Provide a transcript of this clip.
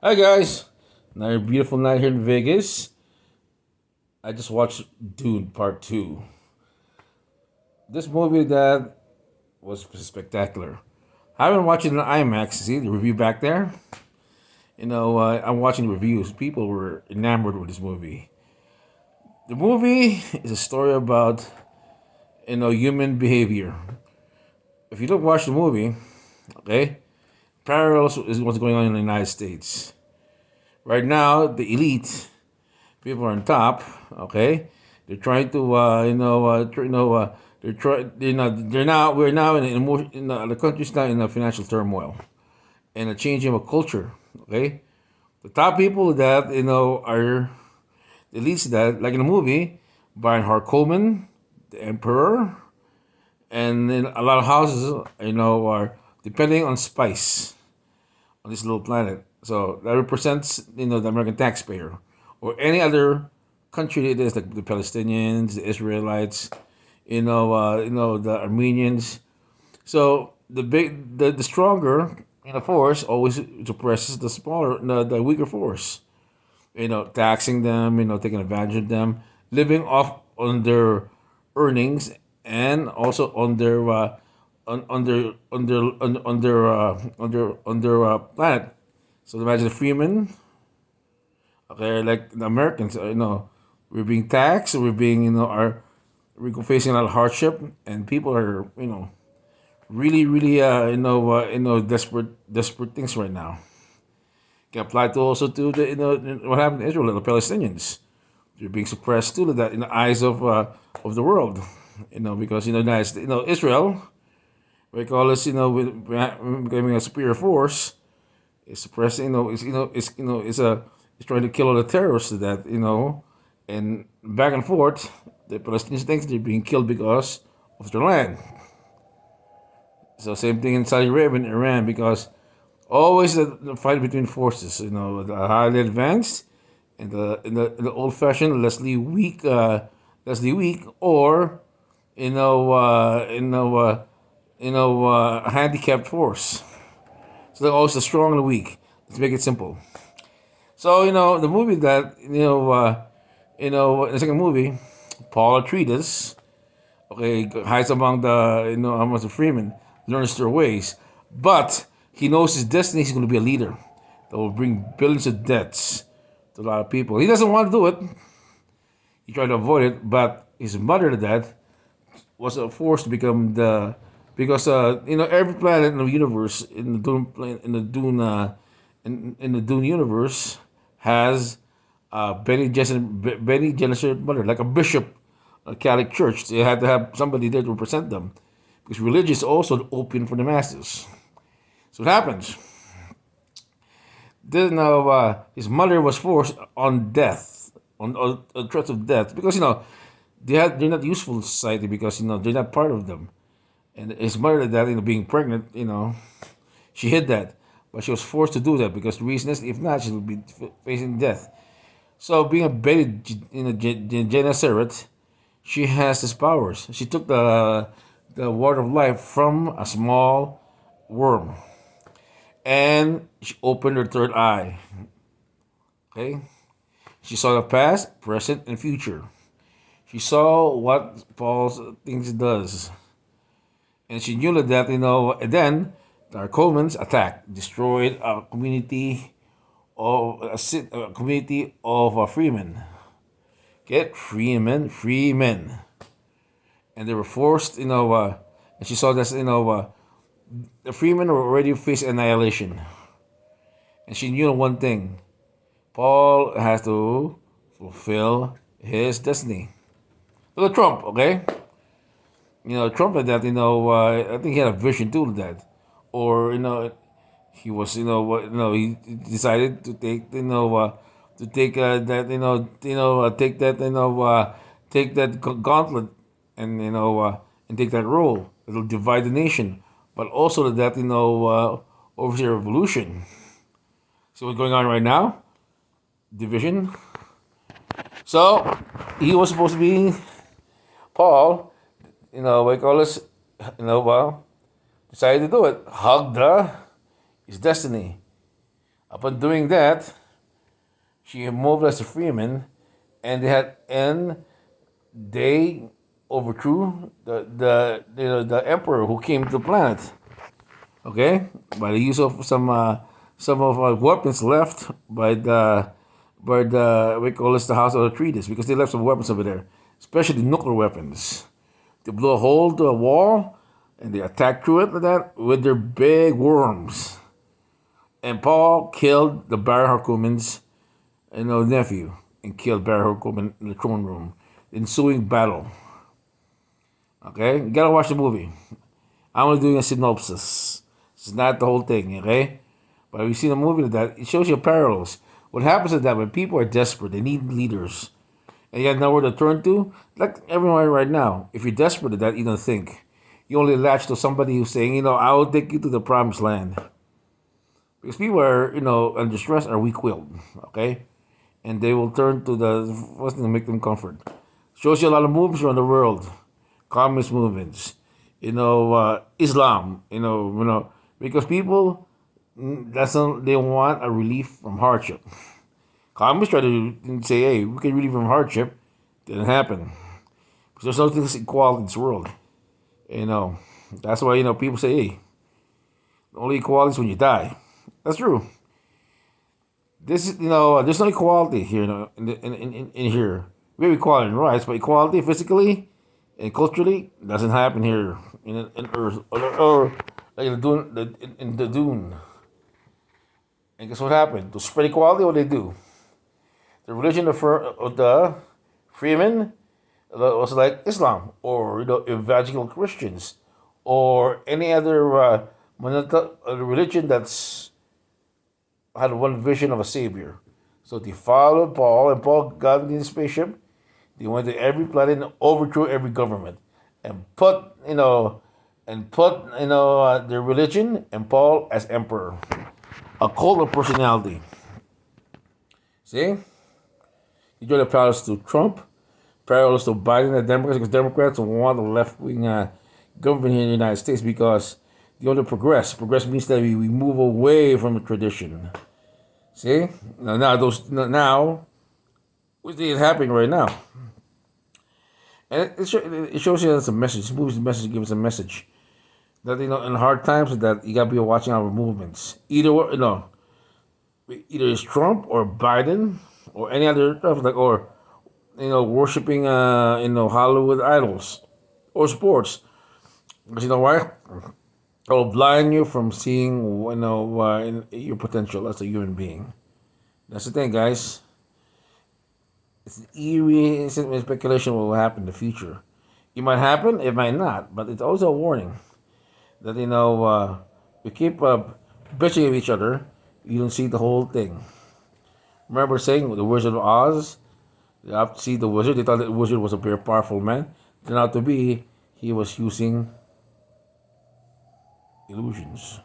Hi guys, another beautiful night here in Vegas. I just watched Dune Part Two. This movie that was spectacular. I've been watching the IMAX. See the review back there. I'm watching reviews. People were enamored with this movie. The movie is a story about human behavior. If you look watch the movie, okay, parallels is what's going on in the United States right now. The elite people are on top. Okay, they're trying to they're trying they're now we're now the country's now in a financial turmoil and a changing of a culture. Okay, the top people that are the least that like in the movie, Brian Coleman, the emperor, and then a lot of houses are depending on spice on this little planet. So that represents the American taxpayer or any other country it is like the Palestinians, the Israelites, the Armenians. So the stronger force always suppresses the smaller the weaker force. Taxing them, taking advantage of them, living off on their earnings and also on their on their planet. So imagine the freemen, okay, like the Americans, we're being taxed, we're being, we're facing a lot of hardship, and people are, really, really, desperate things right now. Can apply to also to the, what happened in Israel, the Palestinians. They're being suppressed too, that in the eyes of the world, because Israel, we call this, becoming a superior force. It's suppressing, it's trying to kill all the terrorists that, and back and forth, the Palestinians think they're being killed because of their land. So same thing in Saudi Arabia and Iran because always the fight between forces, the highly advanced and the old fashioned Leslie weak, or a handicapped force. So they're always the strong and the weak. Let's make it simple. So the movie that in the second movie, Paul Atreides, okay, hides among among the freemen, learns their ways, but he knows his destiny. He's going to be a leader that will bring billions of debts to a lot of people. He doesn't want to do it. He tried to avoid it, but his mother, that was forced to become the because every planet in the universe in the Dune universe has Benny Gesserit mother, like a bishop, a Catholic church. They had to have somebody there to represent them, because religion is also open for the masses. So what happens? Then his mother was forced on death, on threats of death, because they're not useful to society because they're not part of them. And his mother, that being pregnant, she hid that, but she was forced to do that because the reason is, if not, she would be facing death. So being a Bene Gesserit, she has these powers. She took the water of life from a small worm, and she opened her third eye. Okay, she saw the past, present, and future. She saw what Paul's things does, and she knew that And then the Arcomans attacked, destroyed a community of a community of freemen. Get freemen, and they were forced. And she saw that the freemen were already faced annihilation, and she knew one thing: Paul has to fulfill his destiny. Look at Trump, okay? Trump had that. I think he had a vision too of that, or he was he decided to take to take that take that gauntlet and and take that role. It'll divide the nation, but also that oversee a revolution. See what's going on right now? Division. So he was supposed to be Paul. We call this. Decided to do it. Hugged his destiny. Upon doing that, she mobilized the freemen, and they overthrew the emperor who came to the planet. Okay, by the use of some of weapons left by the we call this the House of Atreides, because they left some weapons over there, especially nuclear weapons. They blew a hole to a wall, and they attacked through it like that with their big worms. And Paul killed the Baron Harkonnen's nephew, and killed Baron Harkonnen in the throne room. Ensuing battle. Okay, you gotta watch the movie. I'm only doing a synopsis. It's not the whole thing, okay? But if you see the movie like that, it shows you parallels. What happens is that when people are desperate, they need leaders, and you have nowhere to turn to, like everyone right now. If you're desperate at that, you don't think. You only latch to somebody who's saying, I will take you to the promised land. Because people are, under stress, are weak-willed, okay? And they will turn to the first thing to make them comfort. Shows you a lot of movements around the world, communist movements, Islam, because people, they want a relief from hardship. Communists try to say, hey, we can relieve from hardship. Didn't happen. Because there's no thing equality in this world. That's why, people say, hey, the only equality is when you die. That's true. This is, there's no equality here, in here. We have equality in rights, but equality physically and culturally doesn't happen here in Earth, or like in the Dune. And guess what happened? To spread equality, what they do? The religion of the Freeman was like Islam, or evangelical Christians, or any other religion that's had one vision of a savior. So they followed Paul, and Paul got in the spaceship. They went to every planet and overthrew every government, and put their religion and Paul as emperor, a cult of personality. See, you draw the parallels to Trump, parallels to Biden and Democrats, because Democrats want a left wing government here in the United States because they want to progress. Progress means that we move away from the tradition. See, now we see it happening right now. And it shows you that's a message. This movie's message gives us a message that in hard times that you gotta be watching our movements. Either it's Trump or Biden or any other stuff or worshiping Hollywood idols or sports. Because you know why? It'll blind you from seeing in your potential as a human being. That's the thing, guys. It's an eerie speculation what will happen in the future. It might happen, it might not, but it's also a warning that we keep bitching at each other. You don't see the whole thing. Remember saying the Wizard of Oz? You have to see the wizard. They thought the wizard was a very powerful man. Turned out to be he was using illusions.